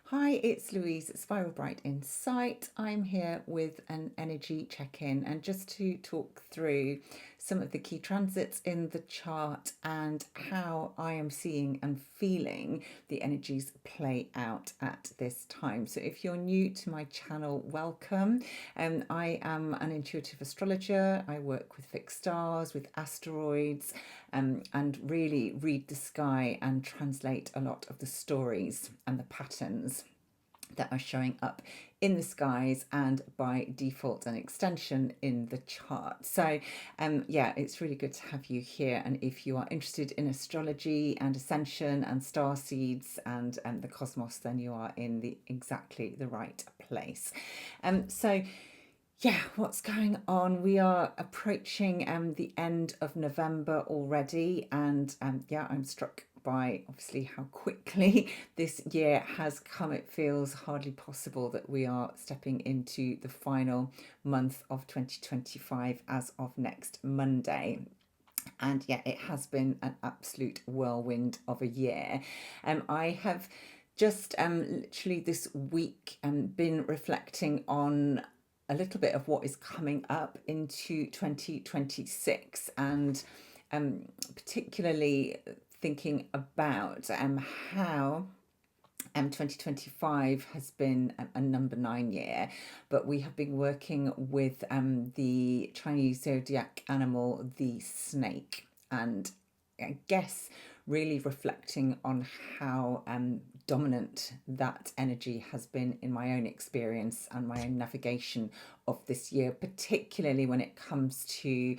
Hi, it's Louise at Spiral Bright Insight. I'm here with an energy check-in and just to talk through some of the key transits in the chart and how I am seeing and feeling the energies play out at this time. So if you're new to my channel, welcome. I am an intuitive astrologer. I work with fixed stars, with asteroids, and really read the sky and translate a lot of the stories and the patterns that are showing up in the skies and by default and extension in the chart. So yeah, it's really good to have you here. And if you are interested in astrology and ascension and star seeds and the cosmos, then you are in the exactly the right place. So yeah, what's going on? We are approaching the end of November already, and yeah, I'm struck by obviously how quickly this year has come. It feels hardly possible that we are stepping into the final month of 2025 as of next Monday. And yeah, it has been an absolute whirlwind of a year. I have just literally this week been reflecting on a little bit of what is coming up into 2026 and particularly thinking about how 2025 has been a number 9 year, but we have been working with the Chinese zodiac animal, the snake, and I guess really reflecting on how dominant that energy has been in my own experience and my own navigation of this year, particularly when it comes to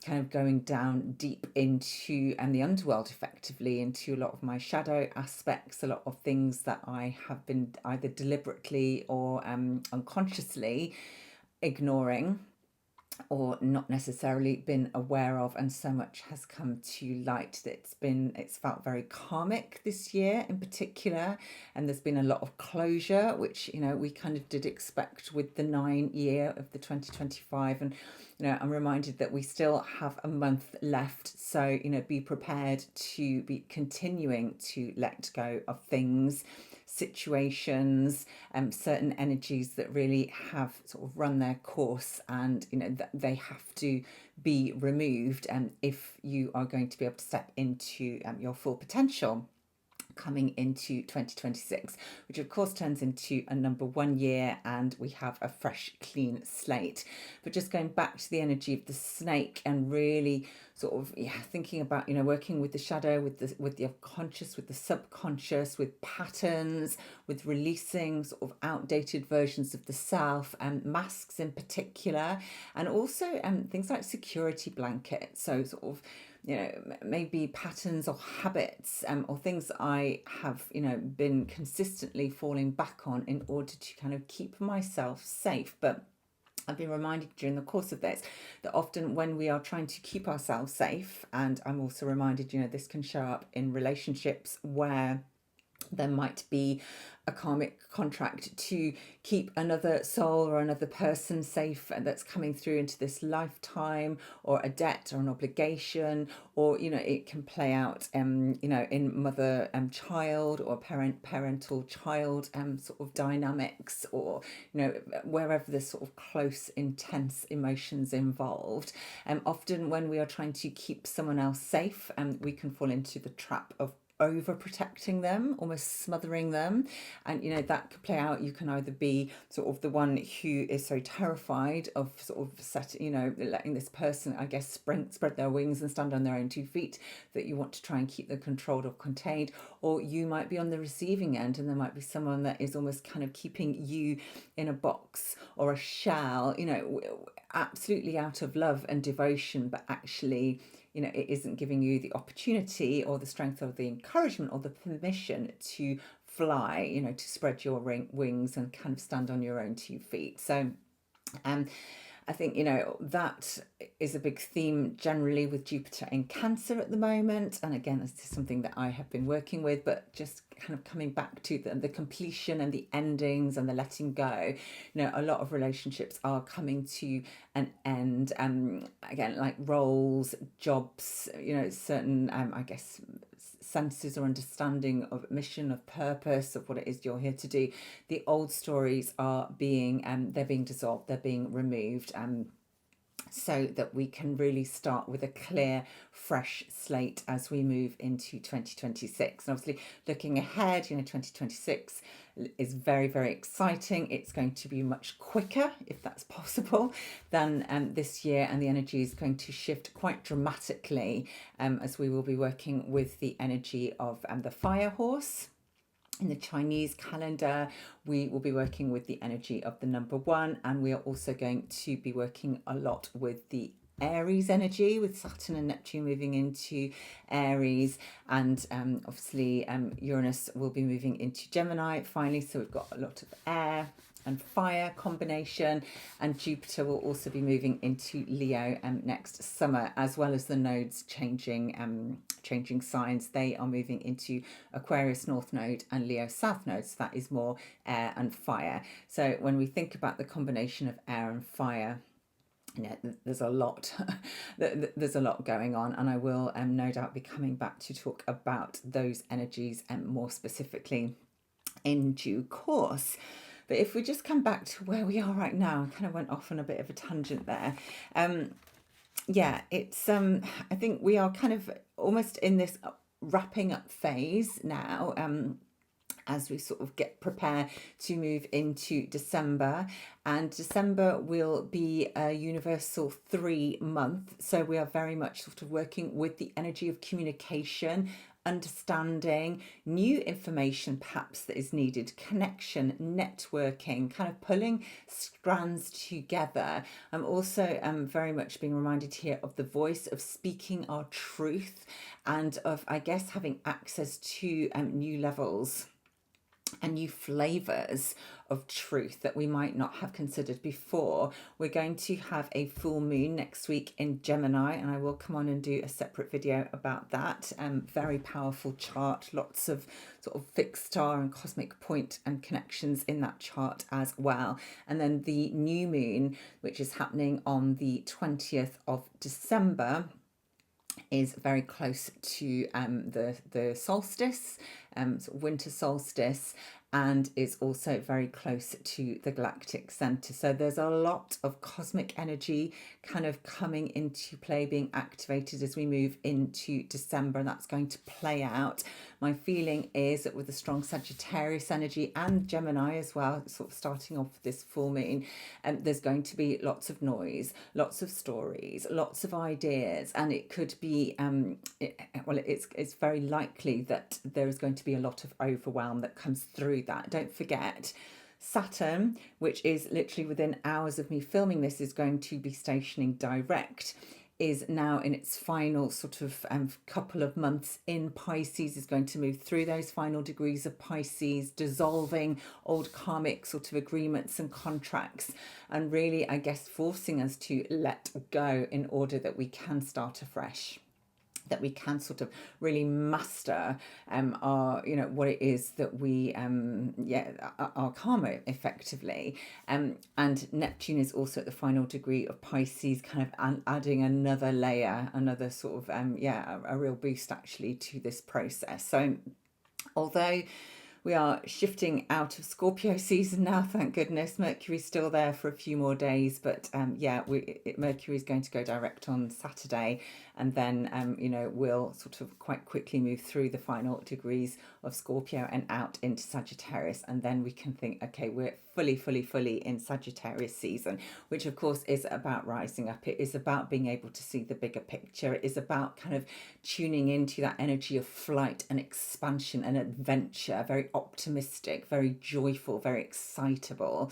kind of going down deep into the underworld, effectively into a lot of my shadow aspects, a lot of things that I have been either deliberately or unconsciously ignoring or not necessarily been aware of, and so much has come to light that it's felt very karmic this year in particular, and there's been a lot of closure, which we kind of did expect with the 9 year of the 2025. And I'm reminded that we still have a month left, so be prepared to be continuing to let go of things, situations, certain energies that really have sort of run their course, and that they have to be removed if you are going to be able to step into your full potential coming into 2026, which of course turns into a number 1 year, and we have a fresh clean slate. But just going back to the energy of the snake and really sort of thinking about working with the shadow, with the unconscious, with the subconscious, with patterns, with releasing sort of outdated versions of the self, and masks in particular, and also things like security blankets. So sort of maybe patterns or habits, or things that I have been consistently falling back on in order to kind of keep myself safe. But I've been reminded during the course of this that often when we are trying to keep ourselves safe, and I'm also reminded this can show up in relationships where there might be a karmic contract to keep another soul or another person safe that's coming through into this lifetime, or a debt or an obligation, or it can play out in mother child or parental child sort of dynamics, or wherever there's sort of close intense emotions involved. Often when we are trying to keep someone else safe, we can fall into the trap of overprotecting them, almost smothering them. And that could play out. You can either be sort of the one who is so terrified of sort of letting this person, I guess, spread their wings and stand on their own 2 feet, that you want to try and keep them controlled or contained. Or you might be on the receiving end, and there might be someone that is almost kind of keeping you in a box or a shell, absolutely out of love and devotion, but actually it isn't giving you the opportunity or the strength or the encouragement or the permission to fly, to spread your wings and kind of stand on your own 2 feet. So I think, that is a big theme generally with Jupiter in Cancer at the moment. And again, this is something that I have been working with, but just kind of coming back to the completion and the endings and the letting go. A lot of relationships are coming to an end. Again, like roles, jobs, certain, I guess, senses or understanding of mission, of purpose, of what it is you're here to do, the old stories are being they're being dissolved, they're being removed, so that we can really start with a clear, fresh slate as we move into 2026. And obviously, looking ahead, 2026 is very, very exciting. It's going to be much quicker, if that's possible, than this year, and the energy is going to shift quite dramatically as we will be working with the energy of the fire horse. In the Chinese calendar, we will be working with the energy of the number 1, and we are also going to be working a lot with the Aries energy, with Saturn and Neptune moving into Aries, and obviously Uranus will be moving into Gemini finally, so we've got a lot of air and fire combination, and Jupiter will also be moving into Leo next summer, as well as the nodes changing signs. They are moving into Aquarius North Node and Leo South Node, so that is more air and fire. So when we think about the combination of air and fire, there's a lot there's a lot going on, and I will no doubt be coming back to talk about those energies more specifically in due course. But if we just come back to where we are right now, I kind of went off on a bit of a tangent there. It's I think we are kind of almost in this wrapping up phase now, as we sort of prepare to move into December. And December will be a universal 3 month. So we are very much sort of working with the energy of communication, understanding, new information perhaps that is needed, connection, networking, kind of pulling strands together. I'm also very much being reminded here of the voice, of speaking our truth, and of, I guess, having access to new levels and new flavors of truth that we might not have considered before. We're going to have a full moon next week in Gemini, and I will come on and do a separate video about that. Very powerful chart, lots of sort of fixed star and cosmic point and connections in that chart as well. And then the new moon, which is happening on the 20th of December, is very close to the solstice, sort of winter solstice, and is also very close to the galactic center. So there's a lot of cosmic energy kind of coming into play, being activated as we move into December, and that's going to play out. My feeling is that with the strong Sagittarius energy and Gemini as well, sort of starting off this full moon, there's going to be lots of noise, lots of stories, lots of ideas, and it could be, it's very likely that there is going to be a lot of overwhelm that comes through that. Don't forget, Saturn, which is literally within hours of me filming this, is going to be stationing direct, is now in its final sort of couple of months in Pisces, is going to move through those final degrees of Pisces, dissolving old karmic sort of agreements and contracts, and really, I guess, forcing us to let go in order that we can start afresh, that we can sort of really master our, what it is that we, our karma effectively. And Neptune is also at the final degree of Pisces, kind of adding another layer, another sort of, a real boost actually to this process. So although we are shifting out of Scorpio season now, thank goodness. Mercury's still there for a few more days, but Mercury is going to go direct on Saturday, and then we'll sort of quite quickly move through the final degrees of Scorpio and out into Sagittarius, and then we can think, okay, we're fully in Sagittarius season, which of course is about rising up. It is about being able to see the bigger picture. It is about kind of tuning into that energy of flight and expansion and adventure, very optimistic, very joyful, very excitable,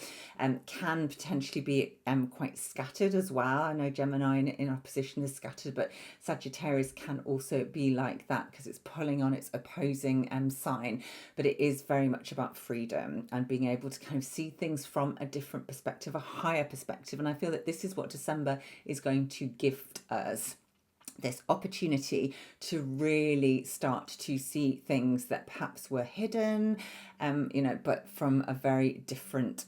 can potentially be quite scattered as well. I know Gemini in opposition is scattered, but Sagittarius can also be like that because it's pulling on its opposing sign. But it is very much about freedom and being able to kind of see things from a different perspective, a higher perspective. And I feel that this is what December is going to gift us. this opportunity to really start to see things that perhaps were hidden, but from a very different,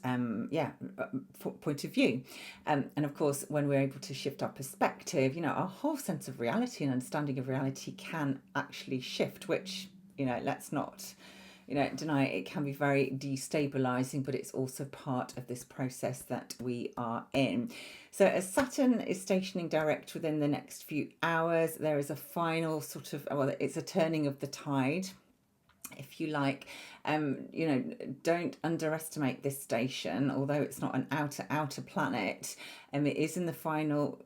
point of view. And of course, when we're able to shift our perspective, our whole sense of reality and understanding of reality can actually shift, which, let's not deny it can be very destabilizing, but it's also part of this process that we are in. So, as Saturn is stationing direct within the next few hours, there is a final sort of, well, it's a turning of the tide, if you like. Don't underestimate this station, although it's not an outer planet. It is in the final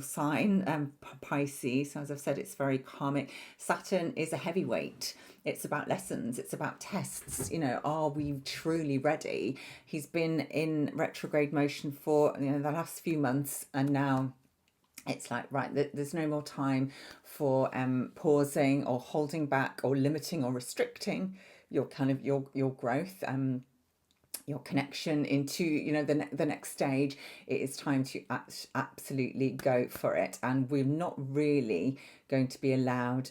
sign, Pisces. So as I've said, it's very karmic. Saturn is a heavyweight. It's about lessons. It's about tests. Are we truly ready? He's been in retrograde motion for the last few months, and now it's like, right, there's no more time for pausing or holding back or limiting or restricting your your growth, your connection into the next stage. It is time to absolutely go for it, and we're not really going to be allowed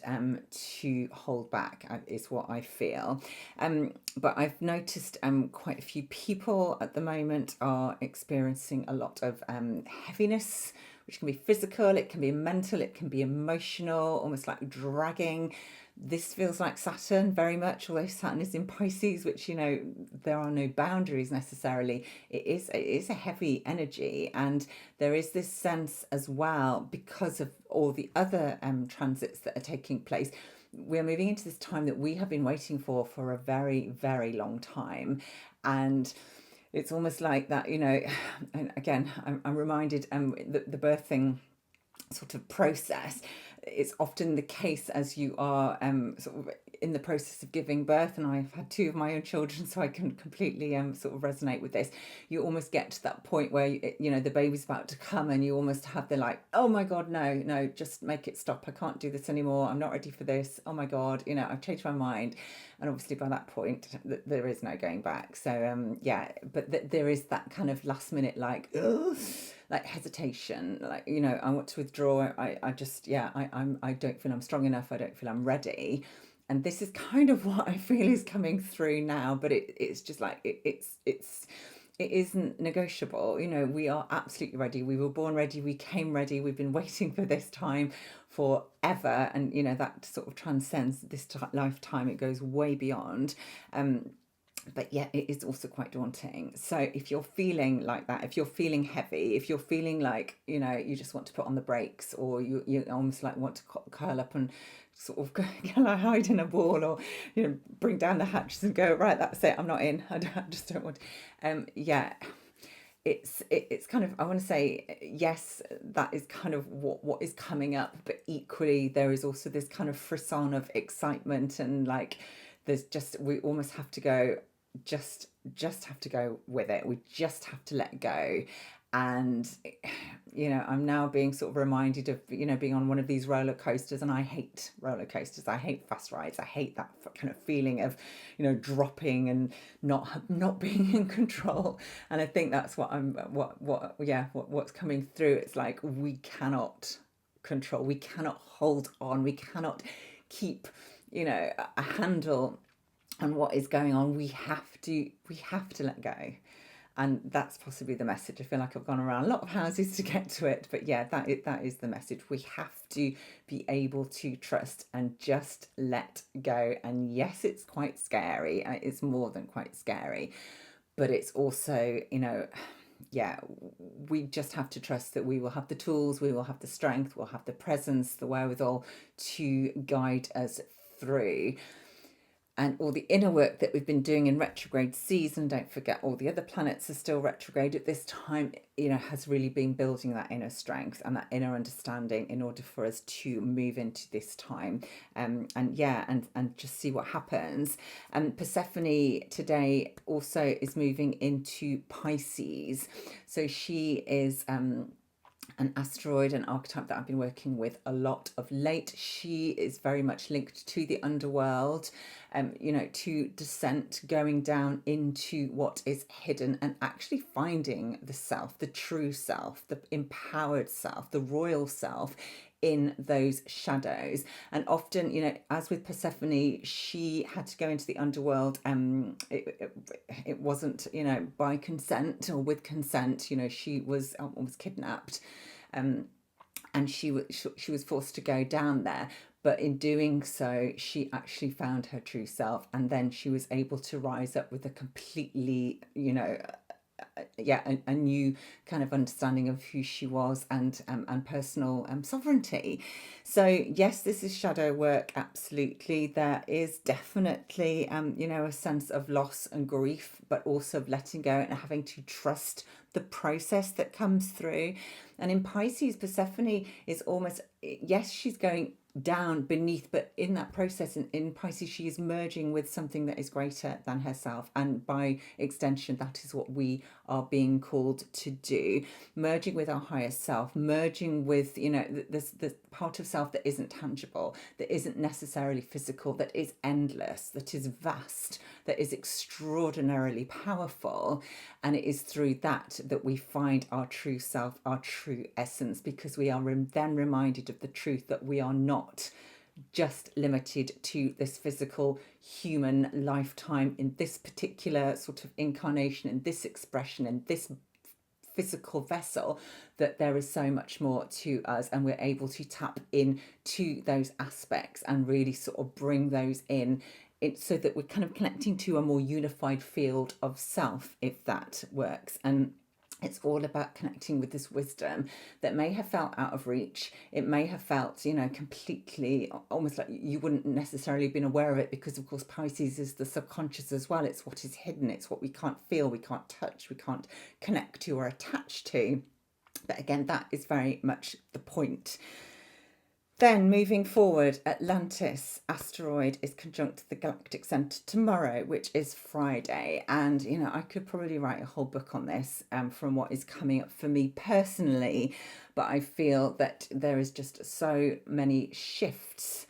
to hold back, is what I feel. But I've noticed quite a few people at the moment are experiencing a lot of heaviness, which can be physical, it can be mental, it can be emotional, almost like dragging. This feels like Saturn very much, although Saturn is in Pisces, which, there are no boundaries necessarily. It is a heavy energy, and there is this sense as well, because of all the other transits that are taking place. We're moving into this time that we have been waiting for a very, very long time. And it's almost like that, and again, I'm reminded the birthing sort of process. It's often the case as you are sort of in the process of giving birth, and I've had two of my own children, so I can completely sort of resonate with this. You almost get to that point where the baby's about to come, and you almost have the like, oh my god, no, just make it stop. I can't do this anymore. I'm not ready for this. Oh my god, I've changed my mind. And obviously by that point, there is no going back. So but there is that kind of last minute like, ugh, like hesitation, like, I want to withdraw. I just, I don't feel I'm strong enough. I don't feel I'm ready. And this is kind of what I feel is coming through now, but it's just like it isn't negotiable. We are absolutely ready. We were born ready. We came ready. We've been waiting for this time forever, and that sort of transcends this lifetime. It goes way beyond. But yeah, it is also quite daunting. So if you're feeling like that, if you're feeling heavy, if you're feeling like, you just want to put on the brakes, or you almost like want to curl up and sort of go, hide in a ball, or, bring down the hatches and go, right, that's it, I'm not in. I just don't want to. It's kind of, I want to say, yes, that is kind of what is coming up, but equally there is also this kind of frisson of excitement, and like we almost have to go, just have to go with it. We just have to let go. And I'm now being sort of reminded of being on one of these roller coasters, and I hate roller coasters. I hate fast rides. I hate that kind of feeling of dropping and not being in control. And I think that's what's coming through. It's like we cannot control, we cannot hold on, we cannot keep a handle on what is going on. We have to let go. And that's possibly the message. I feel like I've gone around a lot of houses to get to it, but yeah, that is the message. We have to be able to trust and just let go. And yes, it's quite scary. It's more than quite scary, but it's also, we just have to trust that we will have the tools, we will have the strength, we'll have the presence, the wherewithal to guide us through. And all the inner work that we've been doing in retrograde season, don't forget all the other planets are still retrograde at this time, has really been building that inner strength and that inner understanding in order for us to move into this time. And just see what happens. And Persephone today also is moving into Pisces. So she is an asteroid, an archetype that I've been working with a lot of late. She is very much linked to the underworld, to descent, going down into what is hidden and actually finding the self, the true self, the empowered self, the royal self in those shadows. And often, as with Persephone, she had to go into the underworld. It wasn't, by consent or with consent. She was kidnapped, and she was forced to go down there. But in doing so, she actually found her true self, and then she was able to rise up with a completely, a new kind of understanding of who she was, and personal sovereignty. So yes, this is shadow work. Absolutely, there is definitely a sense of loss and grief, but also of letting go and having to trust the process that comes through. And in Pisces, Persephone is almost, yes, she's going down beneath, but in that process, in Pisces, she is merging with something that is greater than herself, and by extension, that is what we are being called to do. Merging with our higher self, merging with this part of self that isn't tangible, that isn't necessarily physical, that is endless, that is vast, that is extraordinarily powerful. And it is through that we find our true self, our true essence, because we are then reminded of the truth that we are not just limited to this physical human lifetime, in this particular sort of incarnation, in this expression, in this physical vessel, that there is so much more to us, and we're able to tap into those aspects and really sort of bring those in, so that we're kind of connecting to a more unified field of self, if that works. And it's all about connecting with this wisdom that may have felt out of reach. It may have felt, completely almost like you wouldn't necessarily have been aware of it, because, of course, Pisces is the subconscious as well. It's what is hidden. It's what we can't feel, we can't touch, we can't connect to or attach to. But again, that is very much the point. Then moving forward, Atlantis asteroid is conjunct to the galactic center tomorrow, which is Friday. And, I could probably write a whole book on this, from what is coming up for me personally. But I feel that there is just so many shifts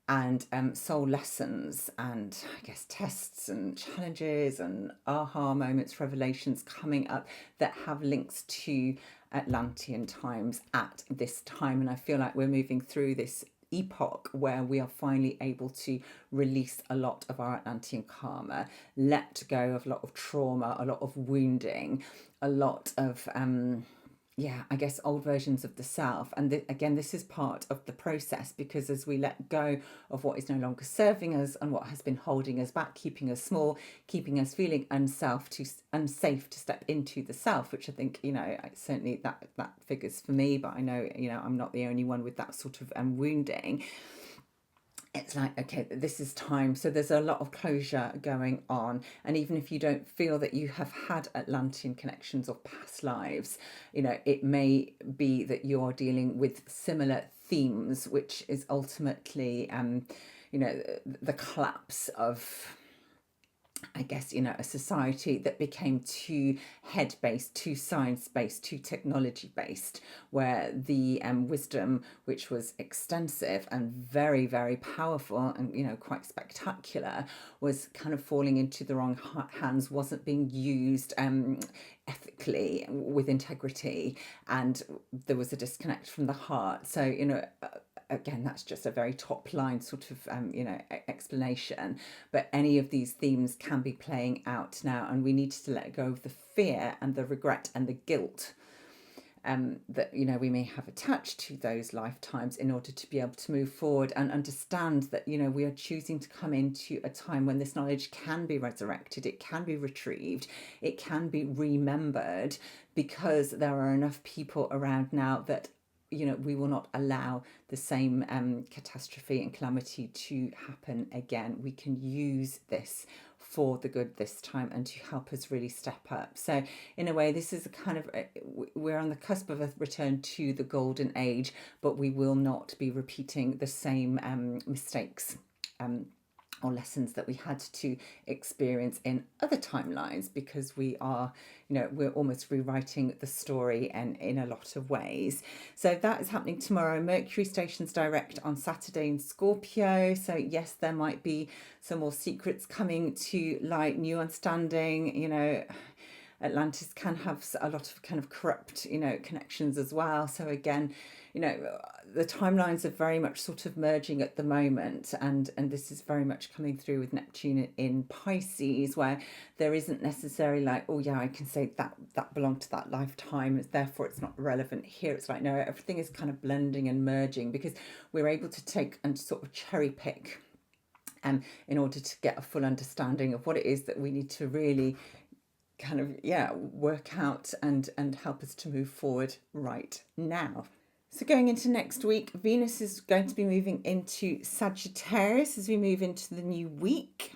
and soul lessons, and I guess tests and challenges and aha moments, revelations coming up that have links to Atlantean times at this time. And I feel like we're moving through this epoch where we are finally able to release a lot of our Atlantean karma, let go of a lot of trauma, a lot of wounding, a lot of I guess old versions of the self. And again, this is part of the process, because as we let go of what is no longer serving us and what has been holding us back, keeping us small, keeping us feeling unsafe to step into the self, which I think, certainly that figures for me, but I know, I'm not the only one with that sort of wounding. It's like, okay, this is time. So there's a lot of closure going on. And even if you don't feel that you have had Atlantean connections or past lives, it may be that you are dealing with similar themes, which is ultimately, the collapse of, I guess, a society that became too head-based, too science-based, too technology-based, where the wisdom, which was extensive and very, very powerful and, quite spectacular, was kind of falling into the wrong hands, wasn't being used ethically with integrity, and there was a disconnect from the heart. So, again, that's just a very top line sort of, explanation. But any of these themes can be playing out now, and we need to let go of the fear and the regret and the guilt that we may have attached to those lifetimes, in order to be able to move forward and understand that we are choosing to come into a time when this knowledge can be resurrected, it can be retrieved, it can be remembered, because there are enough people around now that we will not allow the same catastrophe and calamity to happen again. We can use this for the good this time, and to help us really step up. So in a way, this is a kind of, we're on the cusp of a return to the golden age, but we will not be repeating the same mistakes or lessons that we had to experience in other timelines, because we are, we're almost rewriting the story, and in a lot of ways. So that is happening tomorrow. Mercury stations direct on Saturday in Scorpio. So yes, there might be some more secrets coming to light, new understanding, Atlantis can have a lot of kind of corrupt, connections as well. So again, the timelines are very much sort of merging at the moment, and this is very much coming through with Neptune in Pisces, where there isn't necessarily like, oh yeah, I can say that belonged to that lifetime, therefore it's not relevant here. It's like, no, everything is kind of blending and merging because we're able to take and sort of cherry pick in order to get a full understanding of what it is that we need to really kind of work out and help us to move forward right now. So going into next week, Venus is going to be moving into Sagittarius as we move into the new week.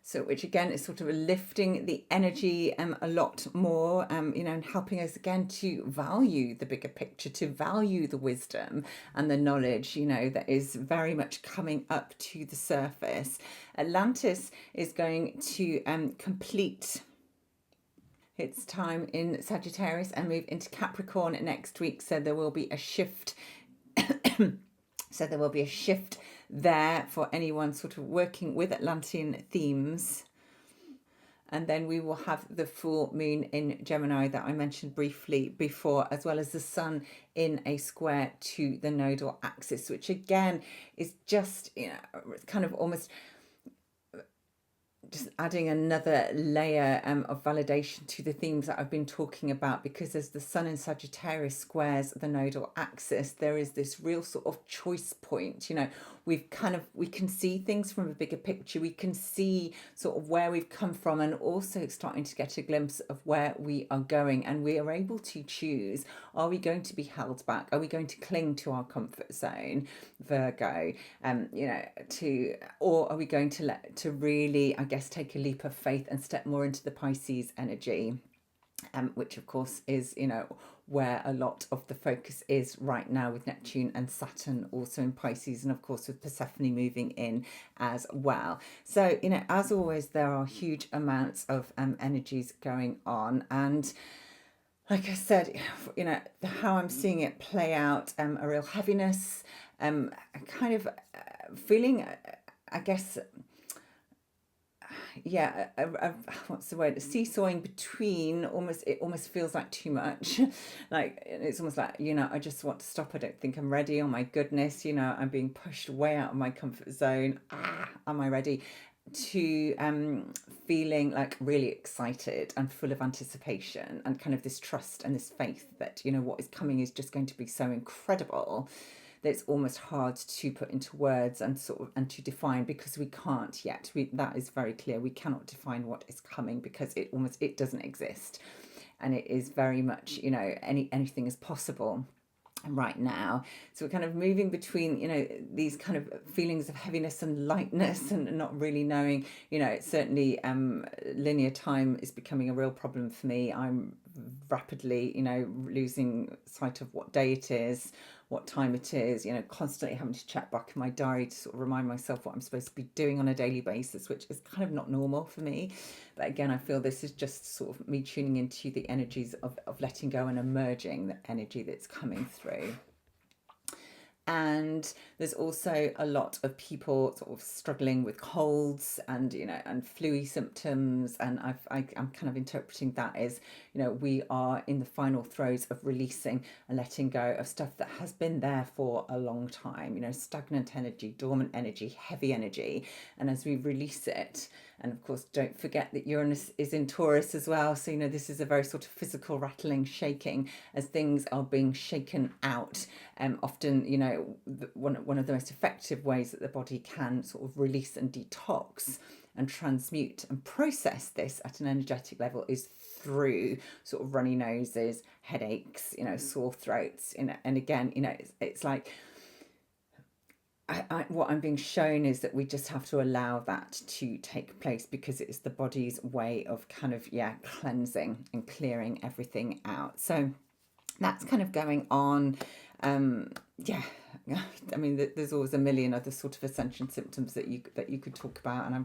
So, which again is sort of lifting the energy a lot more, and helping us again to value the bigger picture, to value the wisdom and the knowledge, that is very much coming up to the surface. Atlantis is going to complete its time in Sagittarius and move into Capricorn next week. So there will be a shift. So there will be a shift there for anyone sort of working with Atlantean themes. And then we will have the full moon in Gemini that I mentioned briefly before, as well as the sun in a square to the nodal axis, which again is just, kind of almost just adding another layer of validation to the themes that I've been talking about, because as the sun in Sagittarius squares the nodal axis, there is this real sort of choice point. We can see things from a bigger picture. We can see sort of where we've come from, and also starting to get a glimpse of where we are going, and we are able to choose, are we going to be held back? Are we going to cling to our comfort zone, Virgo, or are we going to really, I guess, take a leap of faith and step more into the Pisces energy, which of course is, where a lot of the focus is right now, with Neptune and Saturn also in Pisces, and of course with Persephone moving in as well. So, as always, there are huge amounts of energies going on, and like I said, how I'm seeing it play out, a real heaviness, kind of feeling, I guess, what's the word? Seesawing between, it almost feels like too much. Like it's almost like, I just want to stop. I don't think I'm ready. Oh my goodness, I'm being pushed way out of my comfort zone. Am I ready? To feeling like really excited and full of anticipation, and kind of this trust and this faith that what is coming is just going to be so incredible that it's almost hard to put into words and to define, because we can't yet. That is very clear. We cannot define what is coming because it doesn't exist, and it is very much anything is possible right now. So we're kind of moving between these kind of feelings of heaviness and lightness, and not really knowing. Certainly linear time is becoming a real problem for me. I'm rapidly losing sight of what day it is, what time it is, constantly having to check back in my diary to sort of remind myself what I'm supposed to be doing on a daily basis, which is kind of not normal for me. But again, I feel this is just sort of me tuning into the energies of letting go and emerging, the energy that's coming through. And there's also a lot of people sort of struggling with colds and and flu symptoms, and I'm kind of interpreting that as we are in the final throes of releasing and letting go of stuff that has been there for a long time, stagnant energy, dormant energy, heavy energy. And as we release it, and of course don't forget that Uranus is in Taurus as well, so this is a very sort of physical rattling, shaking, as things are being shaken out. Often one of the most effective ways that the body can sort of release and detox and transmute and process this at an energetic level is through sort of runny noses, headaches, sore throats, and again, it's like what I'm being shown is that we just have to allow that to take place, because it's the body's way of kind of cleansing and clearing everything out. So that's kind of going on. I mean, there's always a million other sort of ascension symptoms that you could talk about, and I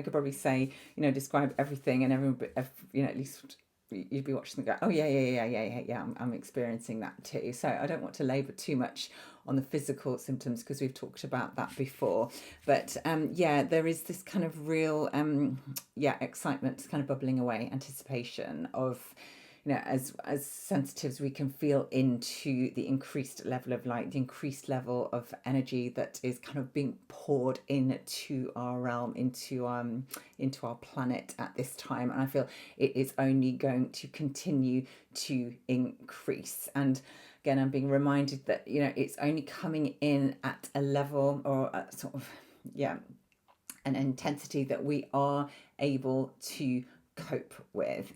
could probably say describe everything and everyone, at least you'd be watching them go, oh yeah, I'm experiencing that too. So I don't want to labour too much on the physical symptoms because we've talked about that before. But yeah, there is this kind of real excitement kind of bubbling away, anticipation of, as sensitives, we can feel into the increased level of light, the increased level of energy that is kind of being poured into our realm, into our planet at this time. And I feel it is only going to continue to increase. And again, I'm being reminded that, it's only coming in at a level or a sort of, an intensity that we are able to cope with.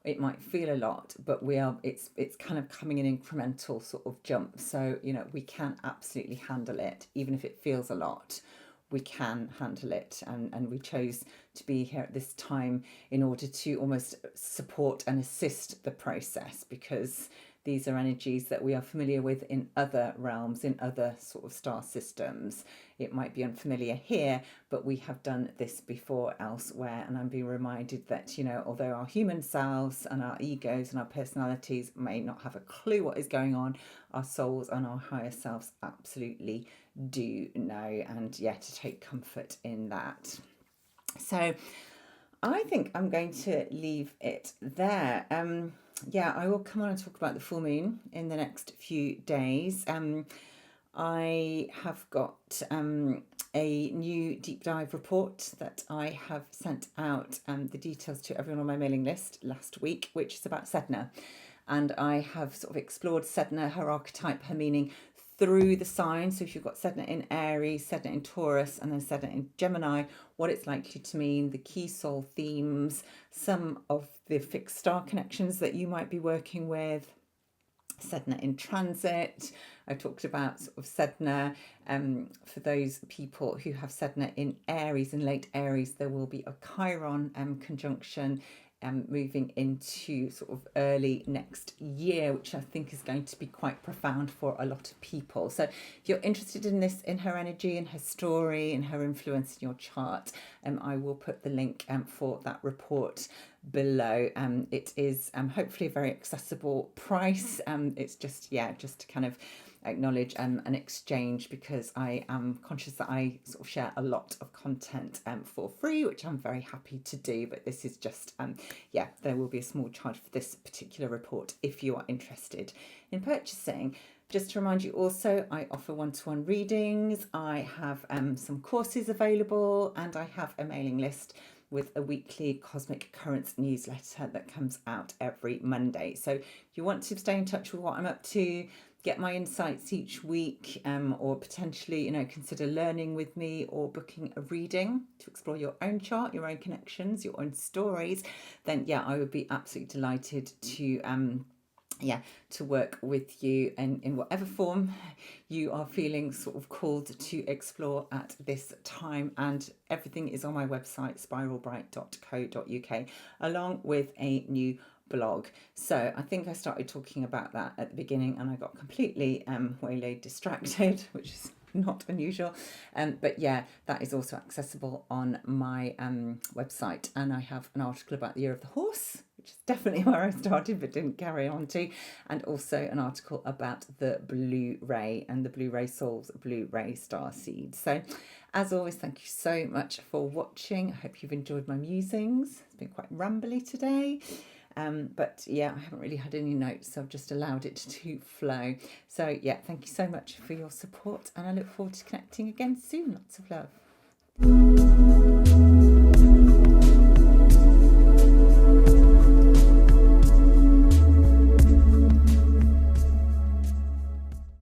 It might feel a lot, but it's kind of coming in incremental sort of jumps. So we can absolutely handle it, even if it feels a lot. We can handle it, and we chose to be here at this time in order to almost support and assist the process, because these are energies that we are familiar with in other realms, in other sort of star systems. It might be unfamiliar here, but we have done this before elsewhere. And I'm being reminded that, although our human selves and our egos and our personalities may not have a clue what is going on, our souls and our higher selves absolutely do know, and to take comfort in that. So I think I'm going to leave it there. I will come on and talk about the full moon in the next few days. I have got a new deep dive report that I have sent out the details to everyone on my mailing list last week, which is about Sedna. And I have sort of explored Sedna, her archetype, her meaning, through the signs. So if you've got Sedna in Aries, Sedna in Taurus, and then Sedna in Gemini, what it's likely to mean, the key soul themes, some of the fixed star connections that you might be working with, Sedna in transit. I talked about sort of Sedna. For those people who have Sedna in Aries, in late Aries, there will be a Chiron conjunction moving into sort of early next year, which I think is going to be quite profound for a lot of people. So if you're interested in this, in her energy, in her story, in her influence in your chart, I will put the link for that report below. It is hopefully a very accessible price. It's just to kind of acknowledge an exchange, because I am conscious that I sort of share a lot of content for free, which I'm very happy to do. But this is just, there will be a small charge for this particular report if you are interested in purchasing. Just to remind you also, I offer one-to-one readings. I have some courses available, and I have a mailing list with a weekly Cosmic Currents newsletter that comes out every Monday. So if you want to stay in touch with what I'm up to, get my insights each week, or potentially, consider learning with me or booking a reading to explore your own chart, your own connections, your own stories, then I would be absolutely delighted to work with you in whatever form you are feeling sort of called to explore at this time. And everything is on my website, spiralbright.co.uk, along with a new blog. So I think I started talking about that at the beginning and I got completely waylaid, distracted, which is not unusual. But that is also accessible on my website. And I have an article about the year of the horse, which is definitely where I started but didn't carry on to, and also an article about the blue ray and the blue ray souls, blue ray star seeds. So as always, thank you so much for watching. I hope you've enjoyed my musings. It's been quite rambly today. But I haven't really had any notes, so I've just allowed it to flow. So thank you so much for your support, and I look forward to connecting again soon. Lots of love.